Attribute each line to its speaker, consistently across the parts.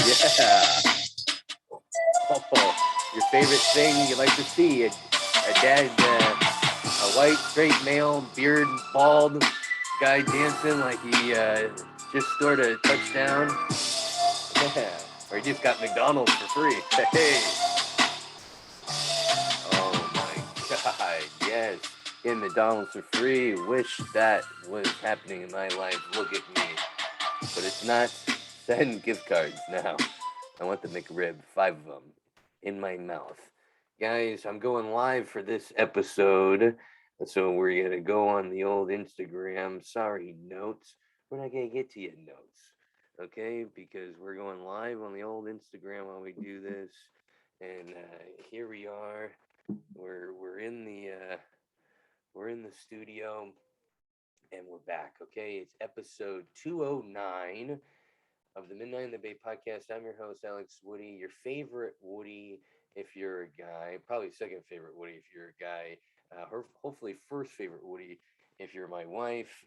Speaker 1: Yeah. Oh, your favorite thing you like to see a dad, a white straight male, beard bald guy dancing like he just scored a touchdown. Yeah. Or he just got McDonald's for free. Hey. Oh my God. Yes. Getting McDonald's for free. Wish that was happening in my life. Look at me. But it's not. Send gift cards now. I want the McRib, 5 of them, in my mouth. Guys, I'm going live for this episode. So we're going to go on the old Instagram. Sorry, notes. We're not going to get to your notes. Okay? Because we're going live on the old Instagram while we do this. And here we are. We're in the studio and we're back. Okay? It's episode 209 of the Midnight in the Bay podcast. I'm your host, Alex Woody, your favorite Woody if you're a guy, probably second favorite Woody if you're a guy, hopefully first favorite Woody if you're my wife.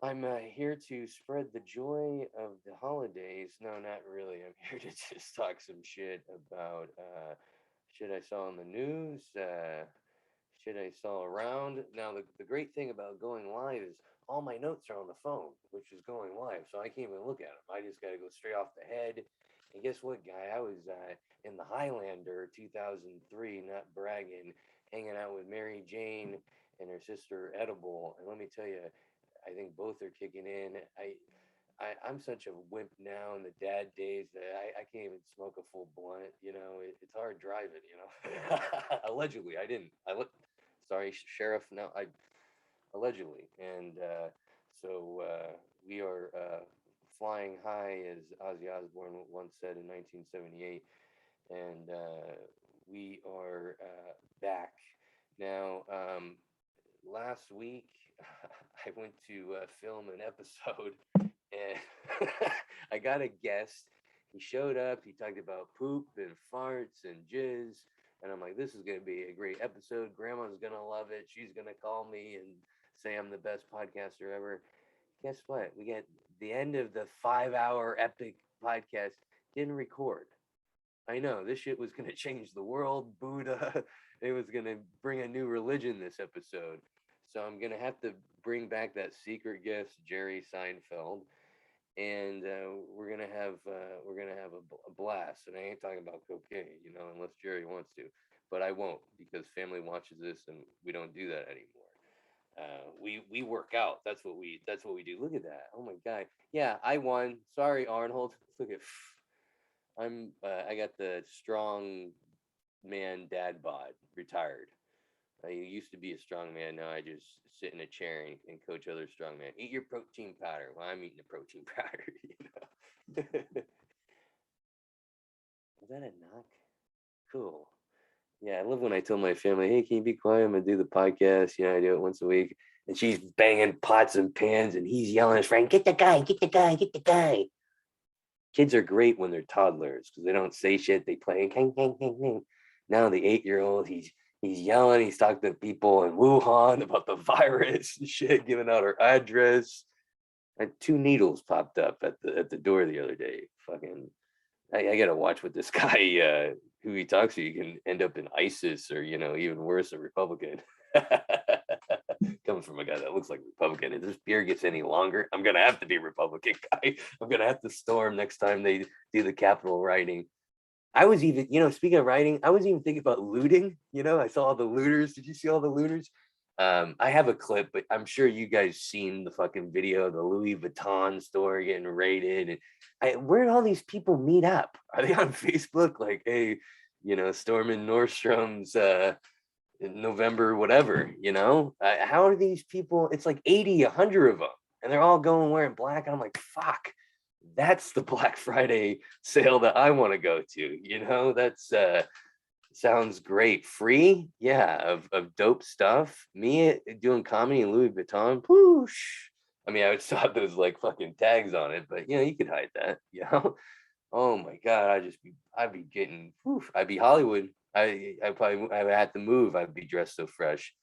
Speaker 1: I'm here to spread the joy of the holidays. No, not really. I'm here to just talk some shit about shit I saw on the news, shit I saw around. Now, the great thing about going live is all my notes are on the phone, which is going live, so I can't even look at them. I just got to go straight off the head. And guess what, guy? I was in the Highlander 2003, not bragging, hanging out with Mary Jane and her sister Edible. And let me tell you, I think both are kicking in. I'm such a wimp now in the dad days that I can't even smoke a full blunt. It's hard driving. Allegedly, I didn't. Sorry, sheriff. No, I allegedly, and so we are flying high, as Ozzy Osbourne once said in 1978, and we are back now. Last week, I went to film an episode, and I got a guest. He showed up. He talked about poop and farts and jizz. And I'm like, this is going to be a great episode. Grandma's going to love it. She's going to call me and say I'm the best podcaster ever. Guess what? We got the end of the 5-hour epic podcast. Didn't record. I know this shit was going to change the world. Buddha. It was going to bring a new religion this episode. So I'm going to have to bring back that secret guest, Jerry Seinfeld. And we're gonna have a blast, and I ain't talking about cocaine, unless Jerry wants to, but I won't because family watches this, and we don't do that anymore. We work out. That's what we do. Look at that. Oh my God. Yeah, I won. Sorry, Arnold. Look at I got the strong man dad bod retired. I used to be a strong man. Now I just sit in a chair and coach other strong men. Eat your protein powder. Well, I'm eating the protein powder. Was that a knock? Cool. Yeah, I love when I tell my family, hey, can you be quiet? I'm going to do the podcast. I do it once a week. And she's banging pots and pans, and he's yelling at his friend, get the guy, get the guy, get the guy. Kids are great when they're toddlers because they don't say shit. They play. Now the 8-year-old, he's yelling. He's talking to people in Wuhan about the virus and shit, giving out her address. And 2 needles popped up at the door the other day. Fucking, I gotta watch what this guy who he talks to. You can end up in ISIS or even worse, a Republican. Coming from a guy that looks like a Republican. If this beard gets any longer, I'm gonna have to be a Republican guy. I'm gonna have to storm next time they do the Capitol rioting. I was even, speaking of writing, I was even thinking about looting. I saw all the looters. Did you see all the looters? I have a clip, but I'm sure you guys seen the fucking video of the Louis Vuitton store getting raided. And where did all these people meet up? Are they on Facebook? Like, hey, storming Nordstrom's in November, whatever, how are these people? It's like 80, 100 of them, and they're all going wearing black. And I'm like, fuck. That's the Black Friday sale that I want to go to. That's sounds great. Free, yeah, of dope stuff. Me doing comedy in Louis Vuitton, poosh. I mean, I would still have those like fucking tags on it, but you could hide that. Oh my God, I'd be getting, I'd be Hollywood. I would have to move. I'd be dressed so fresh.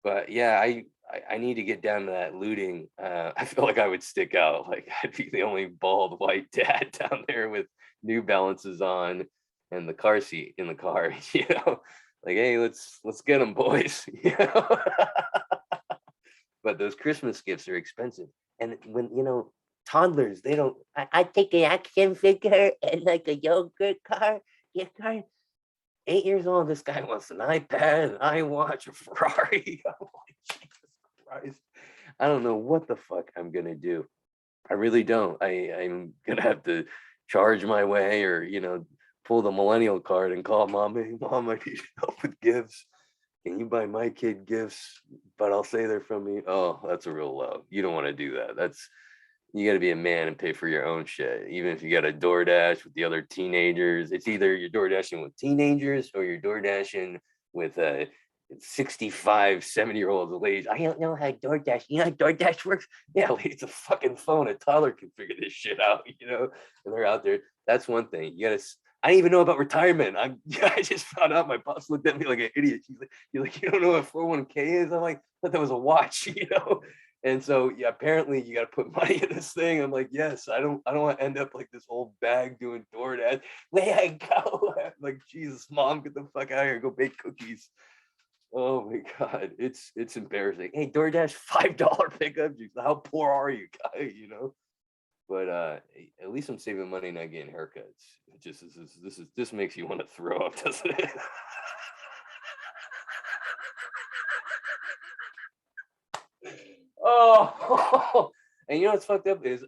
Speaker 1: But yeah, I need to get down to that looting. I feel like I would stick out. Like I'd be the only bald white dad down there with New Balances on and the car seat in the car. You know, like hey, let's get them, boys. You know. But those Christmas gifts are expensive, and when toddlers, they don't. I take an action figure and like a yogurt car, gift card. 8 years old, this guy wants an iPad, an iWatch, a Ferrari. I'm like, Jesus Christ. I don't know what the fuck I'm gonna do. I really don't. I'm gonna have to charge my way or, pull the millennial card and call mom. Hey, mom, I need help with gifts. Can you buy my kid gifts? But I'll say they're from me. Oh, that's a real low. You don't want to do that. You got to be a man and pay for your own shit. Even if you got a DoorDash with the other teenagers, it's either you're DoorDashing with teenagers or you're DoorDashing with 65, 70-year-old ladies. I don't know how DoorDash, you know how DoorDash works? Yeah, it's a fucking phone. A toddler can figure this shit out, and they're out there. That's one thing. I didn't even know about retirement. I just found out. My boss looked at me like an idiot. You're like, you don't know what 401k is? I'm like, I thought that was a watch, And so yeah, apparently you got to put money in this thing. I'm like, yes, I don't want to end up like this whole bag doing DoorDash. There I go. I'm like, Jesus, mom, get the fuck out of here. Go bake cookies. Oh my God, it's embarrassing. Hey, DoorDash, $5 pickup. How poor are you, guy? But at least I'm saving money, not getting haircuts. It just this makes you want to throw up, doesn't it? Oh, and you know what's fucked up is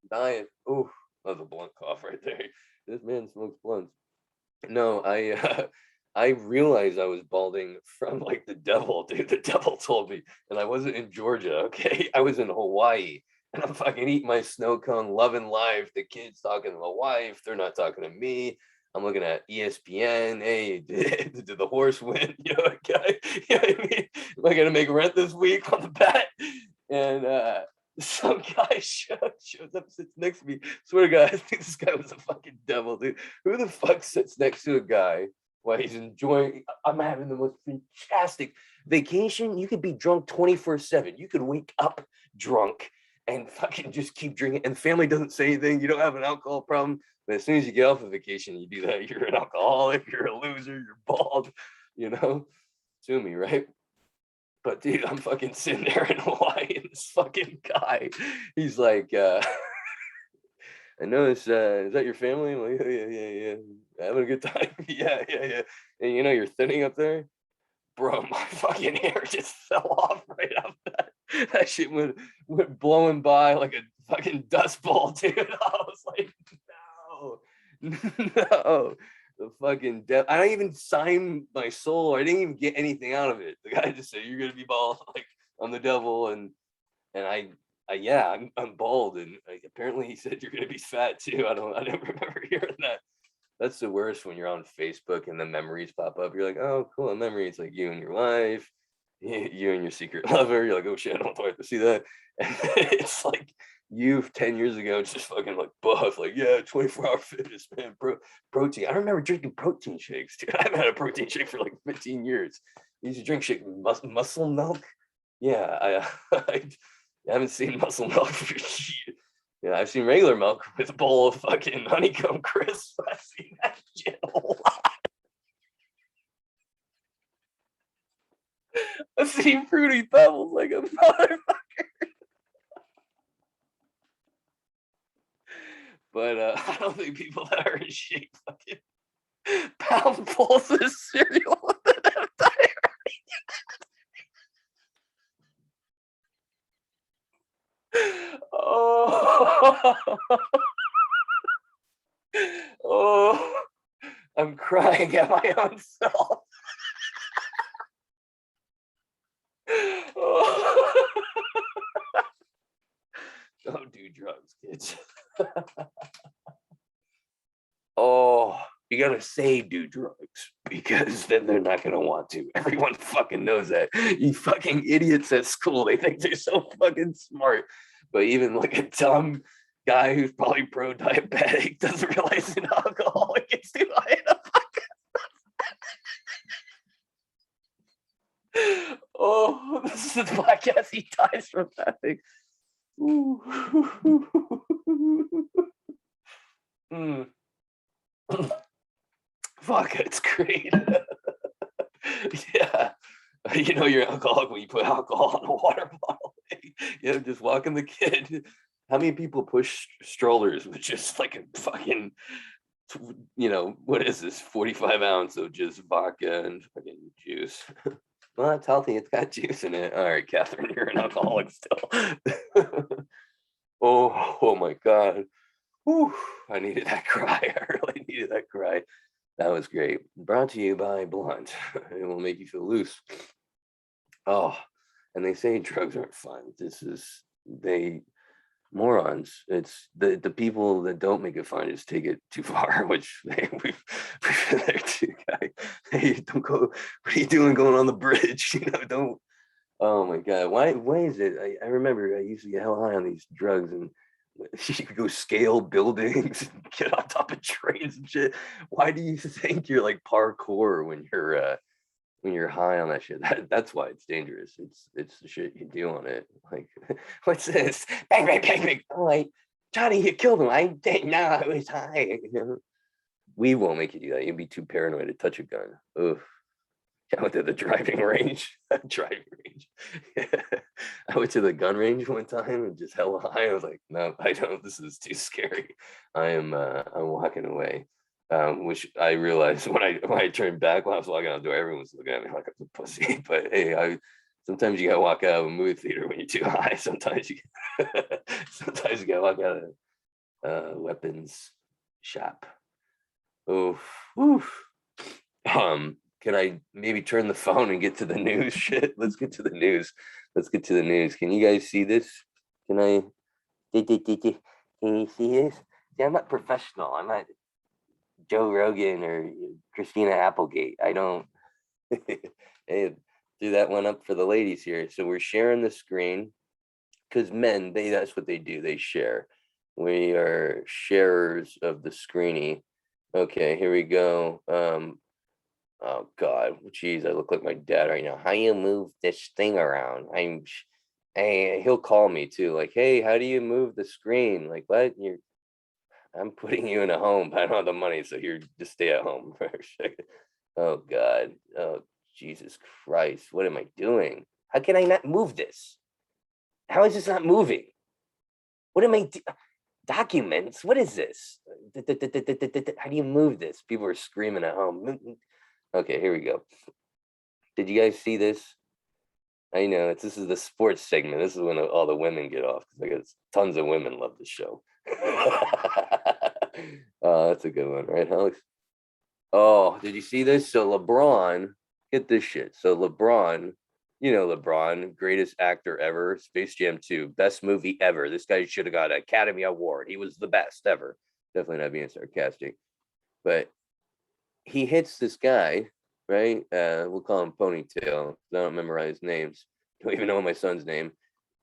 Speaker 1: dying. Oh, that was a blunt cough right there. This man smokes blunts. No, I realized I was balding from like the devil, dude. The devil told me, and I wasn't in Georgia. Okay, I was in Hawaii, and I'm fucking eating my snow cone, loving life. The kids talking to my wife. They're not talking to me. I'm looking at ESPN. Hey, did the horse win? Okay. You know what I mean? Am I gonna make rent this week on the bet? And some guy shows up, sits next to me. Swear to God, I think this guy was a fucking devil, dude. Who the fuck sits next to a guy while he's enjoying? I'm having the most fantastic vacation. You could be drunk 24/7. You could wake up drunk and fucking just keep drinking. And the family doesn't say anything. You don't have an alcohol problem. But as soon as you get off of vacation, you do that. You're an alcoholic. You're a loser. You're bald. Sue me, right? But dude, I'm fucking sitting there in Hawaii, and this fucking guy, he's like, I know this, is that your family? I'm like, yeah. Having a good time? Yeah. And you're thinning up there? Bro, my fucking hair just fell off right off that. That shit went blowing by like a fucking dust ball, dude. I was like, no. The fucking death. I didn't even sign my soul. I didn't even get anything out of it. The guy just said, "You're gonna be bald." Like I'm the devil, and yeah, I'm bald, and apparently he said you're gonna be fat too. I don't remember hearing that. That's the worst when you're on Facebook and the memories pop up. You're like, oh, cool, a memory. It's like you and your wife, you and your secret lover. You're like, oh shit, I don't want to see that. And it's like you 10 years ago just fucking like buff, like, yeah, 24-hour fitness, man, protein. I remember drinking protein shakes, dude. I haven't had a protein shake for like 15 years. I used to drink shake muscle milk. Yeah, I haven't seen muscle milk for shit. Yeah, I've seen regular milk with a bowl of fucking honeycomb crisps. I've seen that shit a lot. I've seen fruity pebbles like a motherfucker. But I don't think people that are in shape fucking pound bowls of cereal with an entire. Oh, oh, I'm crying at my own self. Oh. Don't do drugs, kids. Oh, you gotta say do drugs because then they're not gonna want to. Everyone fucking knows that. You fucking idiots at school, they think they're so fucking smart. But even like a dumb guy who's probably pro-diabetic doesn't realize an alcoholic gets too high in a fucking Oh, this is the podcast. He dies from laughing. Mm. Vodka, it's great. Yeah. You know you're an alcoholic when you put alcohol in a water bottle. Just walking the kid. How many people push strollers with just like a fucking, what is this? 45 ounce of just vodka and fucking juice. Well, that's healthy. It's got juice in it. All right, Catherine, you're an alcoholic still. Oh my God. Whew, I needed that cry. I really needed that cry. That was great. Brought to you by Blunt. It will make you feel loose. Oh, and they say drugs aren't fun. They morons. It's the people that don't make it fun just take it too far, which we've been there too, guy. Hey, don't go. What are you doing going on the bridge? Don't. Oh my God. Why is it? I remember I used to get hell high on these drugs and you could go scale buildings and get on top of trains and shit. Why do you think you're like parkour when you're high on that shit? That's why it's dangerous. It's the shit you do on it. Like, what's this? Bang, bang, bang, bang. Oh, like, Johnny, you killed him. I didn't know I was high. We won't make you do that. You'd be too paranoid to touch a gun. Ugh. I went to the driving range. I went to the gun range one time and just hella high. I was like, no, I don't. This is too scary. I'm walking away. Which I realized when I turned back when I was walking out the door, everyone was looking at me like I was a pussy. But hey, sometimes you gotta walk out of a movie theater when you're too high. Sometimes you gotta walk out of a weapons shop. Oh, can I maybe turn the phone and get to the news? Shit, let's get to the news. Can you guys see this? Can I? Can you see this? See, I'm not professional. I'm not Joe Rogan or Christina Applegate. I don't. Hey, do that one up for the ladies here. So we're sharing the screen because men, that's what they do. They share. We are sharers of the screeny. Okay, here we go. Oh God, geez, I look like my dad right now. How you move this thing around? Hey, he'll call me too. Like, hey, how do you move the screen? Like, what? I'm putting you in a home, but I don't have the money, so you're just stay at home. Oh God, oh Jesus Christ, what am I doing? How can I not move this? How is this not moving? What am I? Documents? What is this? How do you move this? People are screaming at home. Okay, here we go. Did you guys see this? I know this is the sports segment. This is when all the women get off because tons of women love the show. Oh, that's a good one, right, Alex? Oh, did you see this? So LeBron, get this shit. So LeBron, LeBron, greatest actor ever, Space Jam 2, best movie ever. This guy should have got an Academy Award. He was the best ever. Definitely not being sarcastic. But he hits this guy, right? We'll call him Ponytail. I don't memorize names. Don't even know my son's name.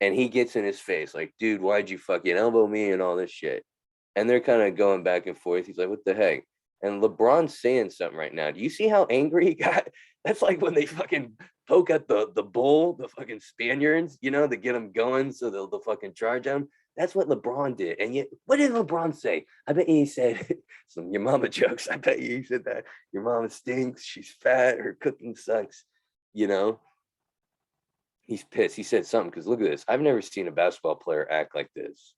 Speaker 1: And he gets in his face like, dude, why'd you fucking elbow me and all this shit? And they're kind of going back and forth. He's like, what the heck? And LeBron's saying something right now. Do you see how angry he got? That's like when they fucking poke at the bull, the fucking Spaniards, to get them going so they'll fucking charge him. That's what LeBron did. And yet, what did LeBron say? I bet he said some your mama jokes. I bet he said that your mama stinks. She's fat. Her cooking sucks. He's pissed. He said something because look at this. I've never seen a basketball player act like this.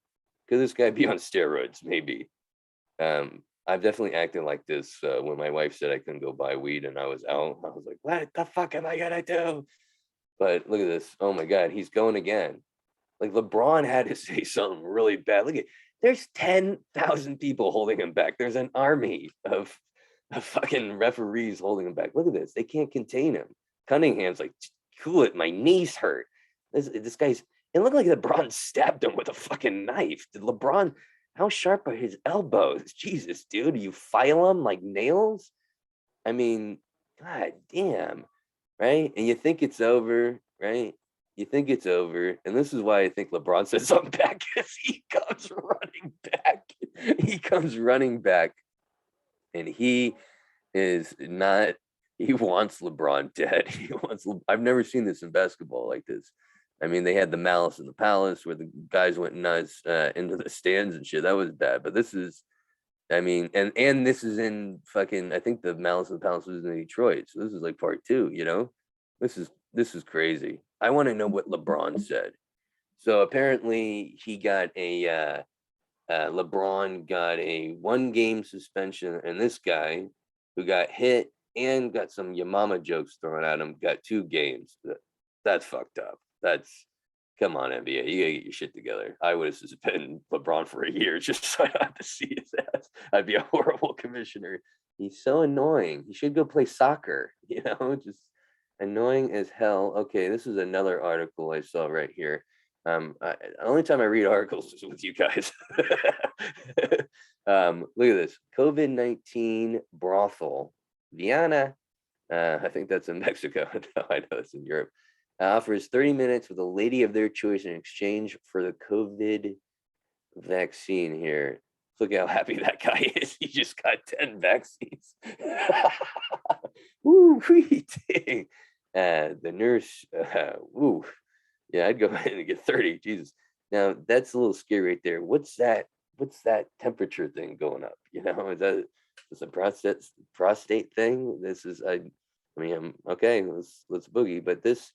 Speaker 1: Could this guy be on steroids? Maybe. I've definitely acted like this when my wife said I couldn't go buy weed and I was out. I was like, what the fuck am I gonna do? But look at this. Oh my God, he's going again. Like LeBron had to say something really bad. Look at there's 10,000 people holding him back. There's an army of fucking referees holding him back. Look at this. They can't contain him. Cunningham's like, cool it, my knees hurt. This guy's it looked like LeBron stabbed him with a fucking knife. Did LeBron how sharp are his elbows? Jesus, dude, you file them like nails? I mean, God damn, right? And you think it's over, right? You think it's over. And this is why I think LeBron says something back because he comes running back. He comes running back. And he is not He wants LeBron dead. I've never seen this in basketball like this. I mean, they had the Malice in the Palace where the guys went nuts into the stands and shit. That was bad. But this is, I mean, and this is in fucking. I think the Malice in the Palace was in Detroit, so this is like part two. This is crazy. I want to know what LeBron said. So apparently he got LeBron got a 1 game suspension, and this guy who got hit and got some Yamama jokes thrown at him got 2 games. That's fucked up. Come on, NBA, you gotta get your shit together. I would have suspended LeBron for a year just so I don't have to see his ass. I'd be a horrible commissioner. He's so annoying. He should go play soccer, just annoying as hell. Okay, this is another article I saw right here. The only time I read articles is with you guys. Look at this. COVID-19 brothel, Vienna. I think that's in Mexico. No, I know it's in Europe. Offers 30 minutes with a lady of their choice in exchange for the COVID vaccine here. Look how happy that guy is. He just got 10 vaccines. Woo, dang. The nurse, woo. Yeah, I'd go ahead and get 30. Jesus. Now that's a little scary right there. What's that temperature thing going up? Is a prostate thing? I'm okay, let's boogie. But this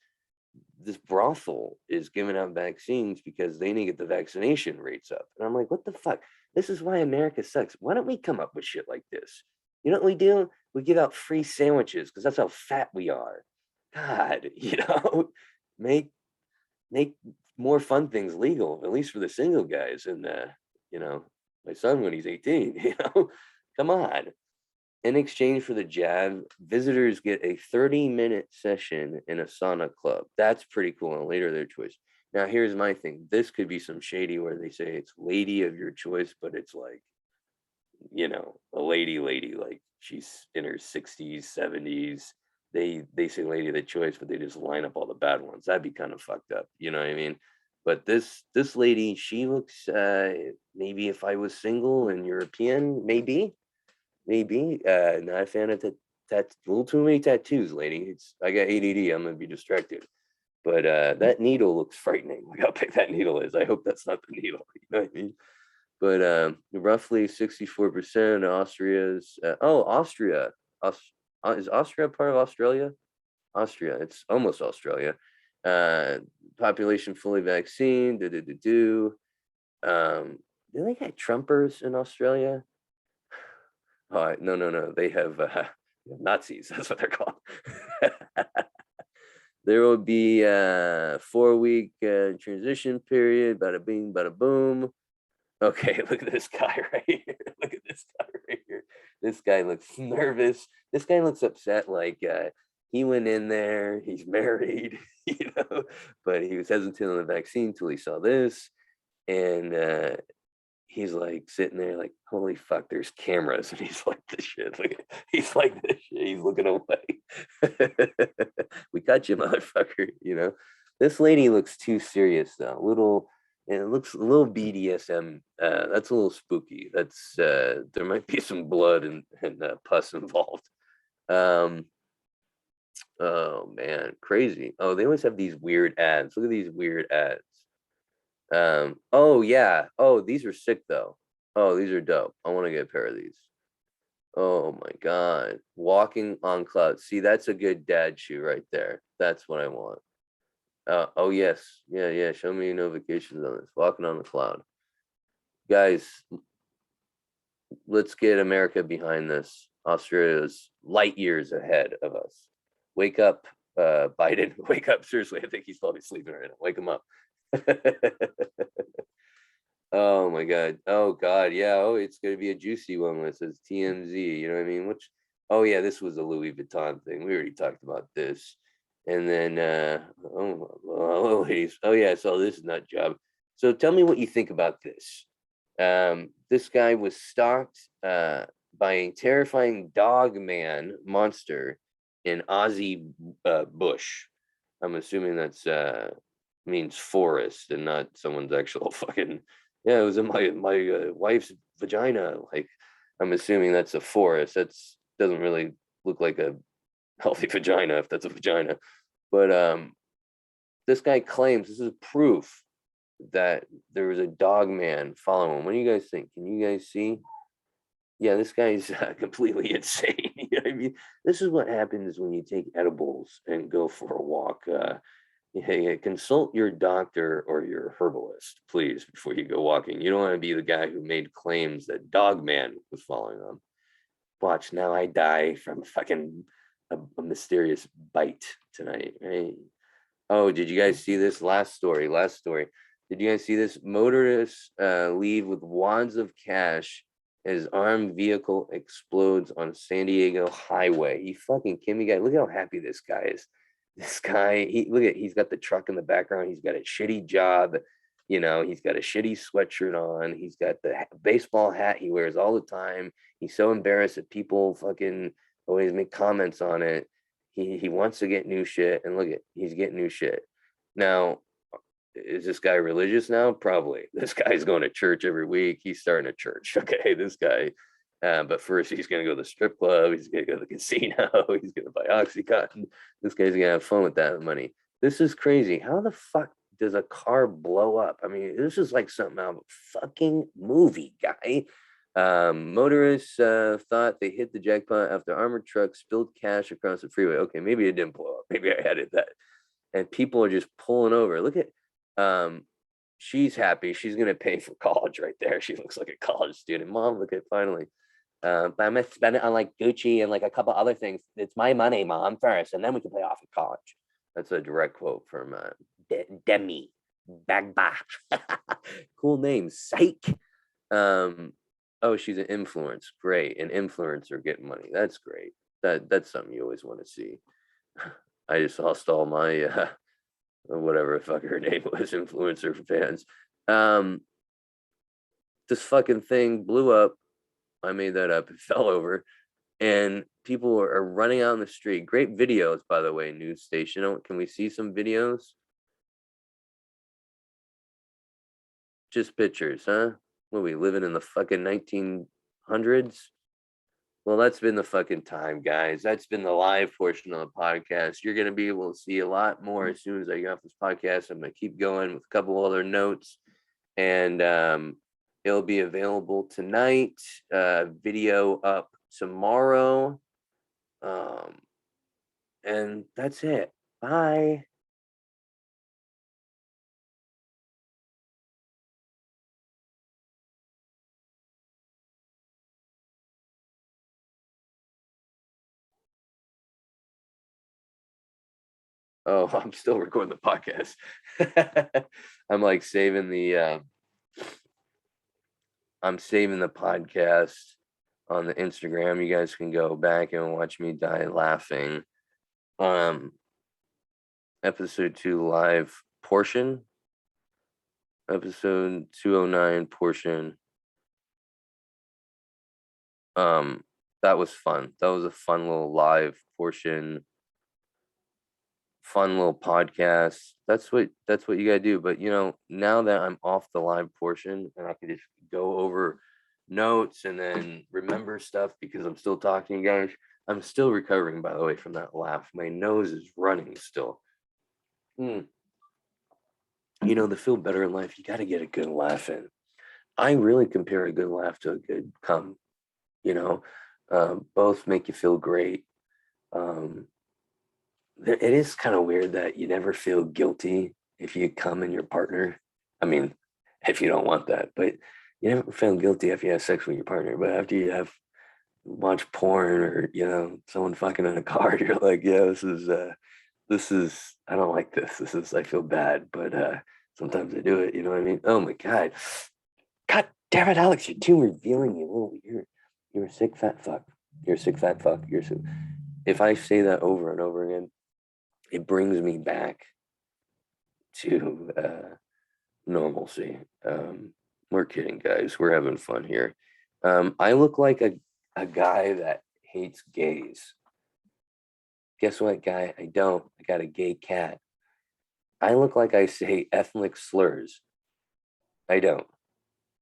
Speaker 1: brothel is giving out vaccines because they need to get the vaccination rates up. And I'm like, what the fuck? This is why America sucks. Why don't we come up with shit like this? You know what we do? We give out free sandwiches because that's how fat we are. God, make more fun things legal, at least for the single guys. And my son when he's 18, come on. In exchange for the jab, visitors get a 30-minute session in a sauna club. That's pretty cool, and later their choice. Now, here's my thing. This could be some shady where they say it's lady of your choice, but it's like, a lady, like she's in her 60s, 70s. They say lady of the choice, but they just line up all the bad ones. That'd be kind of fucked up. You know what I mean? But this lady, she looks, maybe if I was single and European, maybe. Not a fan of a little too many tattoos, lady. I got ADD. I'm gonna be distracted. But that needle looks frightening. Look how big that needle is. I hope that's not the needle. You know what I mean? But roughly 64% of Austria's. Austria. Is Austria part of Australia? Austria. It's almost Australia. Population fully vaccinated. Do they got Trumpers in Australia? No. They have Nazis. That's what they're called. There will be a 4-week transition period. Bada bing, bada boom. Okay, look at this guy right here. Look at this guy right here. This guy looks nervous. This guy looks upset. Like he went in there. He's married, but he was hesitant on the vaccine until he saw this, and he's like sitting there like, holy fuck, there's cameras. And he's like this shit. He's like this shit. He's looking away. We got you, motherfucker. This lady looks too serious though. And it looks a little BDSM. That's a little spooky. That's there might be some blood and pus involved. Oh man, crazy. Oh, they always have these weird ads. Look at these weird ads. Oh yeah. Oh, these are sick though. Oh, these are dope. I want to get a pair of these. Oh my God. Walking on clouds. See, that's a good dad shoe right there. That's what I want. Oh yes. Yeah. Show me notifications on this. Walking on the cloud. Guys, let's get America behind this. Australia's light years ahead of us. Wake up, Biden. Wake up. Seriously, I think he's probably sleeping right now. Wake him up. Oh my God. Oh God. Yeah. Oh, it's gonna be a juicy one when it says TMZ. You know what I mean? Oh yeah, this was a Louis Vuitton thing. We already talked about this. And then ladies. Oh yeah, I saw this nut job. So tell me what you think about this. This guy was stalked by a terrifying dog man monster in Aussie bush. I'm assuming that's means forest and not someone's actual fucking. Yeah, it was in my wife's vagina. Like, I'm assuming that's a forest. That's doesn't really look like a healthy vagina, if that's a vagina. But this guy claims, this is proof that there was a dog man following him. What do you guys think? Can you guys see? Yeah, this guy's completely insane. You know what I mean? This is what happens when you take edibles and go for a walk. Yeah, consult your doctor or your herbalist, please, before you go walking. You don't want to be the guy who made claims that Dog Man was following them. Watch, now I die from fucking a mysterious bite tonight, right? Oh, did you guys see this last story? Last story. Did you guys see this? Motorists leave with wads of cash as armed vehicle explodes on San Diego highway. You fucking kidding me, guy? Look how happy this guy is. This guy, he's got the truck in the background. He's got a shitty job. You know, he's got a shitty sweatshirt on. He's got the baseball hat he wears all the time. He's so embarrassed that people fucking always make comments on it. He wants to get new shit, and look at, he's getting new shit. Now, is this guy religious now? Probably. This guy's going to church every week. He's starting a church. Okay, this guy. But first, he's going to go to the strip club. He's going to go to the casino. He's going to buy Oxycontin. This guy's going to have fun with that money. This is crazy. How the fuck does a car blow up? I mean, this is like something out of a fucking movie, guy. Motorists thought they hit the jackpot after armored truck spilled cash across the freeway. Okay, maybe it didn't blow up. Maybe I added that. And people are just pulling over. Look at, she's happy. She's gonna pay for college right there. She looks like a college student. Mom, look at, finally. But I'm gonna spend it on like Gucci and like a couple other things. It's my money, Mom, first, and then we can pay off of college. That's a direct quote from Demi Bagba. Cool name, Psych. Oh, she's an influencer. Great, an influencer getting money. That's great. That's something you always want to see. I just lost all my whatever the fuck her name was, influencer fans. This fucking thing blew up. I made that up. It fell over, and people are running out in the street. Great videos, by the way. News station. Can we see some videos? Just pictures, huh? What, we living in the fucking 1900s? Well, that's been the fucking time, guys. That's been the live portion of the podcast. You're going to be able to see a lot more as soon as I get off this podcast. I'm going to keep going with a couple other notes, and it'll be available tonight. Video up tomorrow. And that's it. Bye. Oh, I'm still recording the podcast. I'm like saving the I'm saving the podcast on the Instagram. You guys can go back and watch me die laughing. Episode 2 live portion. Episode 209 portion. That was fun. That was a fun little live portion. Fun little podcast. That's what you gotta do. But you know, now that I'm off the live portion and I can just go over notes and then remember stuff because I'm still talking to you guys. I'm still recovering, by the way, from that laugh. My nose is running still. You know, to feel better in life, you got to get a good laugh in. I really compare a good laugh to a good cum. You know, both make you feel great. It is kind of weird that you never feel guilty if you come in your partner. I mean, if you don't want that, but you never feel guilty if you have sex with your partner. But after you have watch porn or, you know, someone fucking in a car, you're like, yeah, this is, I don't like this. This is, I feel bad, but sometimes I do it. You know what I mean? Oh my God. God damn it, Alex, you're too revealing, you little, you're a sick fat fuck. You're a sick fat fuck. You're so, if I say that over and over again, it brings me back to normalcy. We're kidding, guys. We're having fun here. I look like a guy that hates gays. Guess what, guy? I don't. I got a gay cat. I look like I say ethnic slurs. I don't.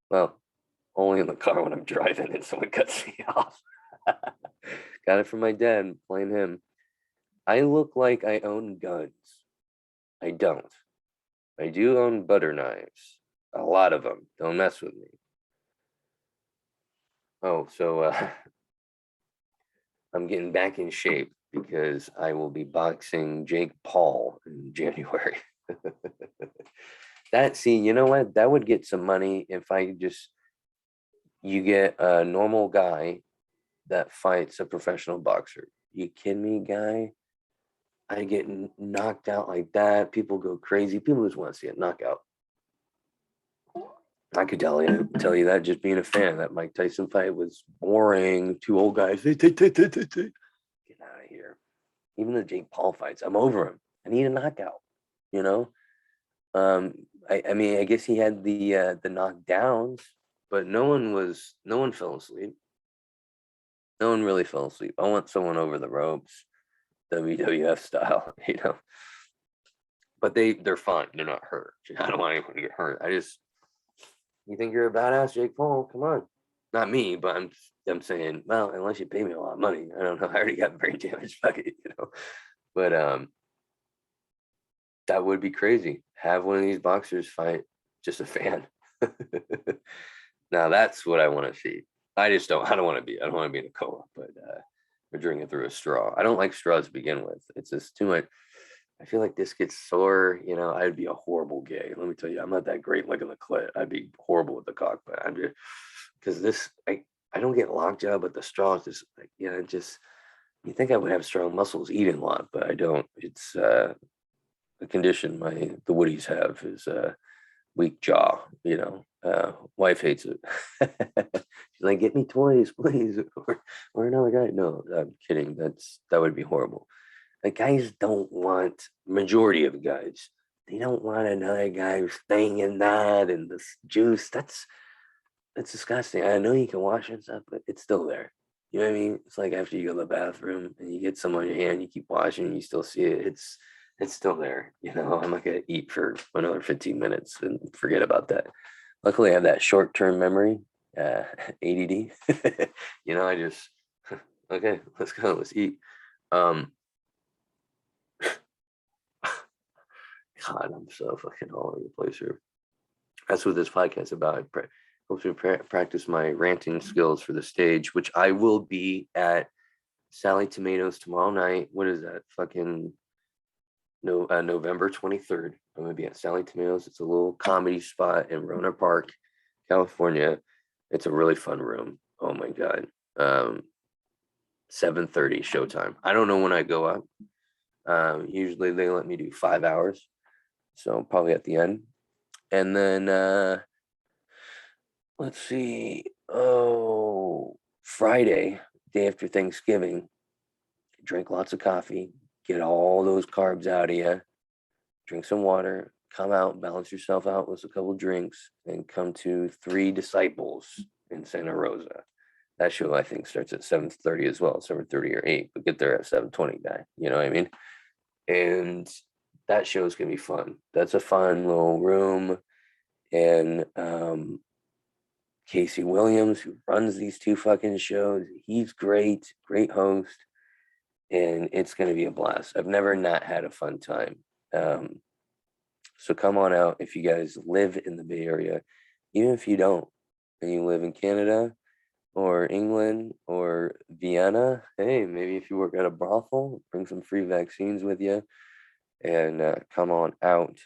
Speaker 1: Well, only in the car when I'm driving and someone cuts me off. Got it from my dad. Blame him. I look like I own guns. I don't. I do own butter knives. A lot of them. Don't mess with me. Oh, so I'm getting back in shape because I will be boxing Jake Paul in January. See, you know what? That would get some money if you get a normal guy that fights a professional boxer. You kidding me, guy? I get knocked out like that. People go crazy. People just want to see a knockout. I could tell you that just being a fan. That Mike Tyson fight was boring. Two old guys. Get out of here. Even the Jake Paul fights, I'm over him. I need a knockout. You know. I mean, I guess he had the knockdowns, but no one fell asleep. No one really fell asleep. I want someone over the ropes, WWF style, But they're fine. They're not hurt. I don't want anyone to get hurt. You think you're a badass, Jake Paul? Come on. Not me, but I'm saying, well, unless you pay me a lot of money, I don't know. I already got brain damage. Fuck it. But that would be crazy. Have one of these boxers fight just a fan. Now that's what I want to see. I don't want to be. I don't want to be in a coma, but we're drinking through a straw. I don't like straws to begin with. It's just too much. I feel like this gets sore. I'd be a horrible gay. Let me tell you, I'm not that great looking the clit. I'd be horrible with the cock, but I'm just because I don't get lockjaw, but the straw is just like, just you think I would have strong muscles eating a lot, but I don't. It's a condition the Woodies have is weak jaw. Wife hates it. She's like, get me toys, please, or another guy. No, I'm kidding. That would be horrible. The guys don't want, majority of guys, they don't want another guy who's staying in that and this juice. That's disgusting. I know you can wash and stuff, but it's still there. You know what I mean? It's like after you go to the bathroom and you get some on your hand, you keep washing, and you still see it. It's still there. I'm not gonna eat for another 15 minutes and forget about that. Luckily, I have that short-term memory, ADD. I just okay, let's go, let's eat. God, I'm so fucking all over the place here. That's what this podcast is about. I hope to practice my ranting skills for the stage, which I will be at Sally Tomatoes tomorrow night. What is that? Fucking November 23rd. I'm gonna be at Sally Tomatoes. It's a little comedy spot in Rohnert Park, California. It's a really fun room. Oh my god. 7:30 showtime. I don't know when I go up. Usually they let me do 5 hours, so probably at the end. And then let's see. Oh, Friday, day after Thanksgiving. Drink lots of coffee. Get all those carbs out of you. Drink some water. Come out, balance yourself out with a couple drinks, and come to Three Disciples in Santa Rosa. That show I think starts at 7:30 as well, 7:30 or 8. But get there at 7:20, guy. You know what I mean? And that show is gonna be fun. That's a fun little room. And Casey Williams, who runs these two fucking shows, he's great host, and it's gonna be a blast. I've never not had a fun time. So come on out if you guys live in the Bay Area, even if you don't, and you live in Canada or England or Vienna. Hey, maybe if you work at a brothel, bring some free vaccines with you, and come on out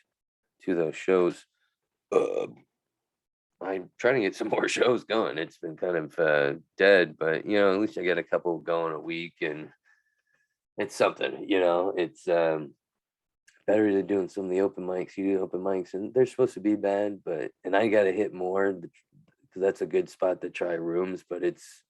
Speaker 1: to those shows. I'm trying to get some more shows going. It's been kind of dead, but at least I get a couple going a week, and it's something. It's better than doing some of the open mics. You do open mics, and they're supposed to be bad, and I got to hit more because that's a good spot to try rooms. But it's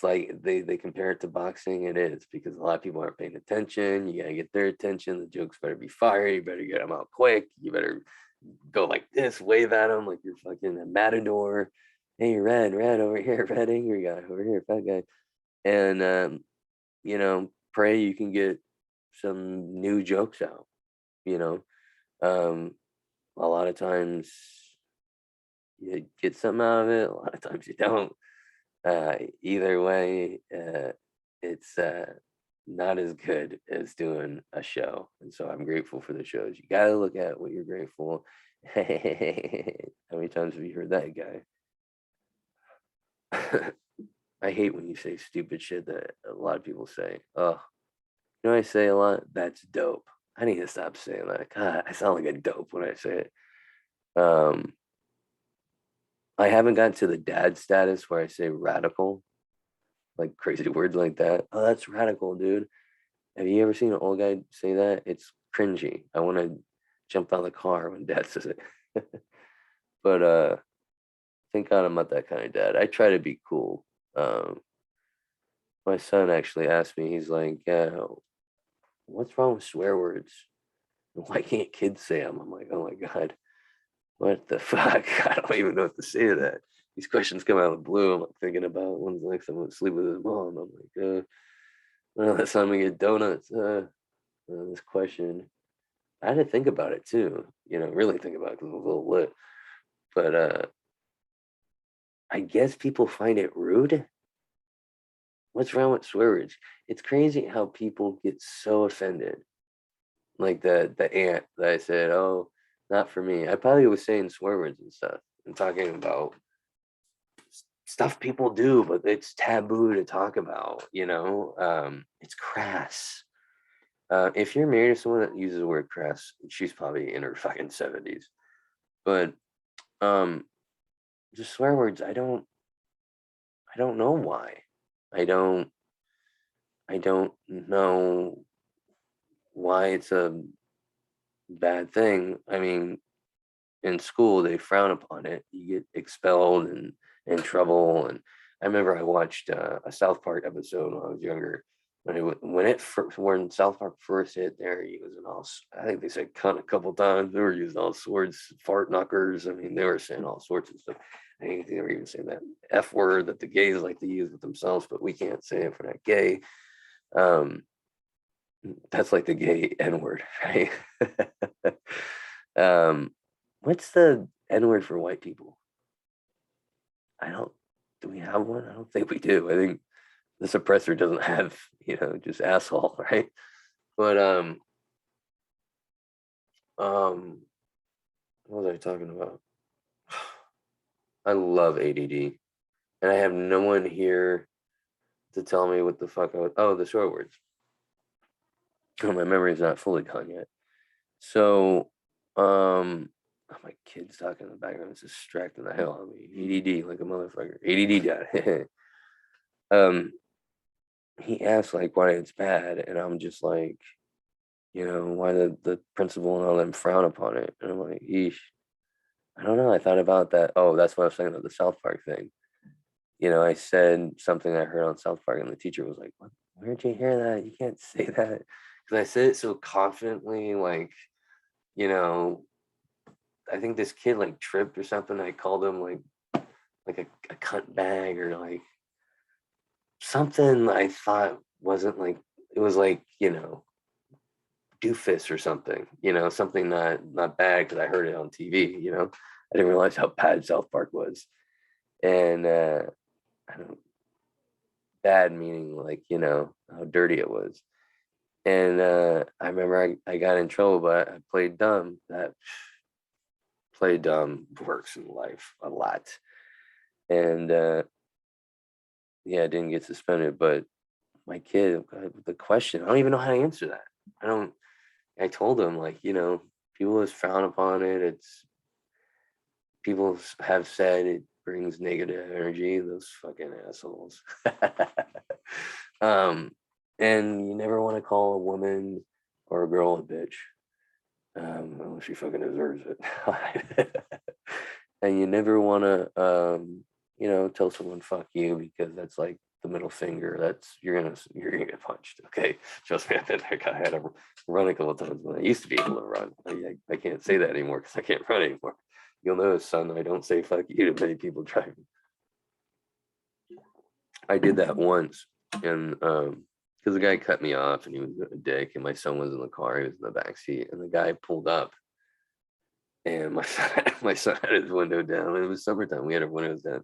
Speaker 1: like they compare it to boxing. It is because a lot of people aren't paying attention. You gotta get their attention. The jokes better be fire. You better get them out quick. You better go like this, wave at them like you're fucking a matador. Hey, red over here, red angry guy over here, fat guy. And pray you can get some new jokes out. you know a lot of times you get something out of it, a lot of times you don't. Either way, it's not as good as doing a show. And so I'm grateful for the shows. You got to look at what you're grateful. How many times have you heard that guy? I hate when you say stupid shit that a lot of people say. Oh, you know what I say a lot? That's dope. I need to stop saying that. God, I sound like a dope when I say it. Um, I haven't gotten to the dad status where I say radical, like crazy words like that. Oh, that's radical, dude. Have you ever seen an old guy say that? It's cringy. I want to jump out of the car when dad says it. But thank God I'm not that kind of dad. I try to be cool. Um, my son actually asked me, he's like, yeah, what's wrong with swear words? Why can't kids say them? I'm like, oh my God, what the fuck? I don't even know what to say to that. These questions come out of the blue. I'm like thinking about when's the next time I'm going to sleep with his mom. I'm like, well, that's time we get donuts. This question, I had to think about it too, really think about it because it was a little lit. But I guess people find it rude. What's wrong with swear words? It's crazy how people get so offended. Like the aunt that I said, oh, not for me. I probably was saying swear words and stuff and talking about stuff people do, but it's taboo to talk about, it's crass. If you're married to someone that uses the word crass, she's probably in her fucking 70s. But um just swear words, I don't know why. I don't I don't know why it's a bad thing. I mean, in school they frown upon it. You get expelled and in trouble. And I remember I watched a South Park episode when I was younger. When South Park first hit there, he was in all. I think they said cunt a couple times. They were using all sorts, fart knockers. I mean, they were saying all sorts of stuff. I think they were even saying that F word that the gays like to use with themselves, but we can't say it for that gay. Um, that's like the gay N word, right? um, what's the N word for white people? I don't. Do we have one? I don't think we do. I think the suppressor doesn't have, just asshole, right? But um, what was I talking about? I love ADD, and I have no one here to tell me what the fuck I was. Oh, the short words. Oh, my memory's not fully gone yet. So, my kid's talking in the background. It's distracting the hell out of me. ADD like a motherfucker. ADD guy. He asked like why it's bad, and I'm just like, why the principal and all them frown upon it. And I'm like, eesh, I don't know. I thought about that. Oh, that's what I was saying about the South Park thing. I said something I heard on South Park, and the teacher was like, what? Where'd you hear that? You can't say that. Because I said it so confidently, like, you know, I think this kid like tripped or something. I called him like a cunt bag or like something I thought wasn't like, it was like, doofus or something, something not bad because I heard it on TV, I didn't realize how bad South Park was. And I don't bad meaning like, how dirty it was. And I remember I got in trouble, but I played dumb. That play dumb works in life a lot. And yeah, I didn't get suspended, but my kid, the question, I don't even know how to answer that. I told him like, people just frown upon it. People have said it brings negative energy. Those fucking assholes. um, and you never want to call a woman or a girl a bitch, unless she fucking deserves it. And you never want to, tell someone "fuck you" because that's like the middle finger. You're gonna get punched. Okay, trust me, I've been that guy. I had to run a couple of times when I used to be able to run. I can't say that anymore because I can't run anymore. You'll notice, son, I don't say "fuck you" to many people driving. I did that once, and because the guy cut me off and he was a dick, and my son was in the car, he was in the back seat, and the guy pulled up, and my son had his window down. It was summertime, we had our windows down,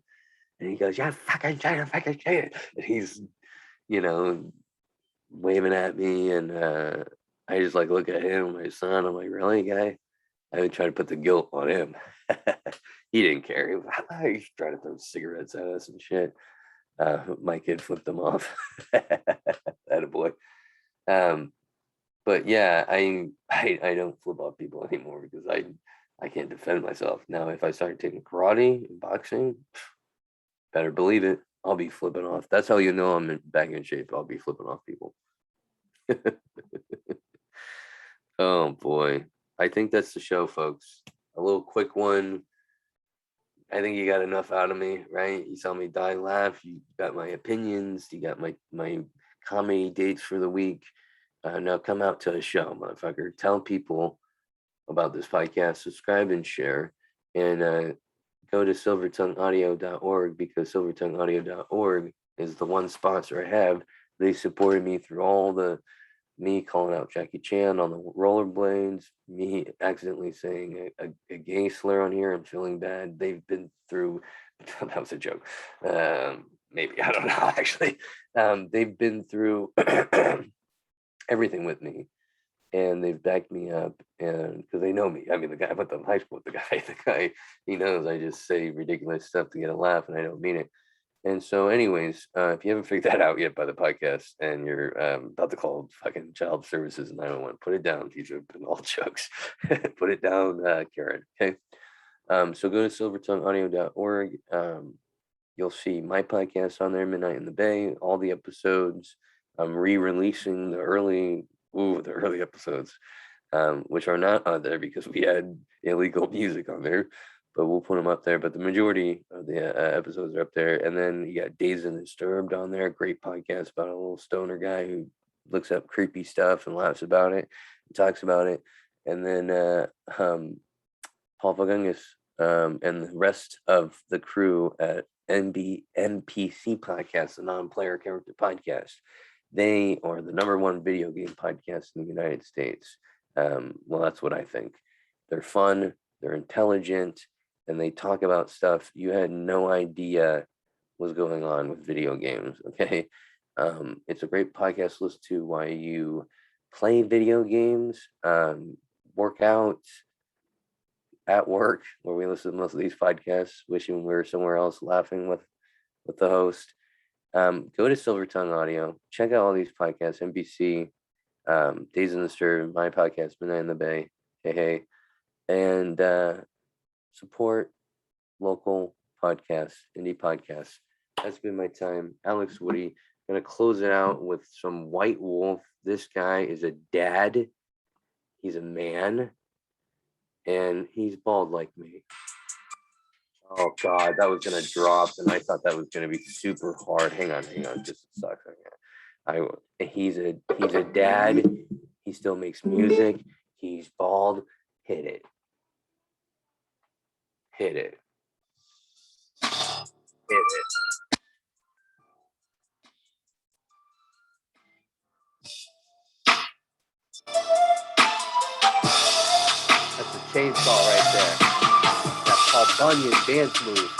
Speaker 1: and he goes, "Yeah, fucking say it, fucking say it," and he's, you know, waving at me, and I just like look at him, my son. I'm like, really, guy? I would try to put the guilt on him. He didn't care. He was trying to throw cigarettes at us and shit. My kid flipped them off. Attaboy. Um, but yeah, I don't flip off people anymore because I can't defend myself. Now, if I start taking karate and boxing, better believe it, I'll be flipping off. That's how you know I'm back in shape. I'll be flipping off people. Oh boy. I think that's the show, folks. A little quick one. I think you got enough out of me, right? You saw me die, laugh. You got my opinions. You got my comedy dates for the week. Now come out to a show, motherfucker. Tell people about this podcast. Subscribe and share. And go to silvertongueaudio.org because silvertongueaudio.org is the one sponsor I have. They supported me through all the me calling out Jackie Chan on the rollerblades, me accidentally saying a gay slur on here. I'm feeling bad. They've been through, that was a joke. Maybe, I don't know, actually. They've been through everything with me, and they've backed me up, and because they know me. I mean, the guy I went to high school with, the guy, he knows I just say ridiculous stuff to get a laugh, and I don't mean it. And so, anyways, if you haven't figured that out yet by the podcast and you're about to call fucking child services and 911, put it down. These have been all jokes. Put it down, Karen. Okay. So go to silvertongueaudio.org. You'll see my podcast on there, Midnight in the Bay, all the episodes. I'm re-releasing the early episodes, which are not on there because we had illegal music on there. But we'll put them up there. But the majority of the episodes are up there. And then you got Dazed and Disturbed on there. Great podcast about a little stoner guy who looks up creepy stuff and laughs about it and talks about it. And then Paul Fagungus and the rest of the crew at NPC Podcast, the non-player character podcast. They are the #1 video game podcast in the United States. Well, that's what I think. They're fun. They're intelligent. And they talk about stuff you had no idea was going on with video games. Okay. It's a great podcast to listen to while you play video games, work out, at work, where we listen to most of these podcasts, wishing we were somewhere else laughing with the host. Go to Silver Tongue Audio, check out all these podcasts, NBC, Days in the Stir, my podcast, Midnight in the Bay, hey, and support local podcasts, indie podcasts. That's been my time. Alex Woody. Gonna close it out with some White Wolf. This guy is a dad. He's a man. And he's bald like me. Oh God, that was gonna drop, and I thought that was gonna be super hard. Hang on, just a second. He's a dad. He still makes music. He's bald. Hit it. Hit it. Hit it. That's a chainsaw right there. That's Paul Bunyan dance move.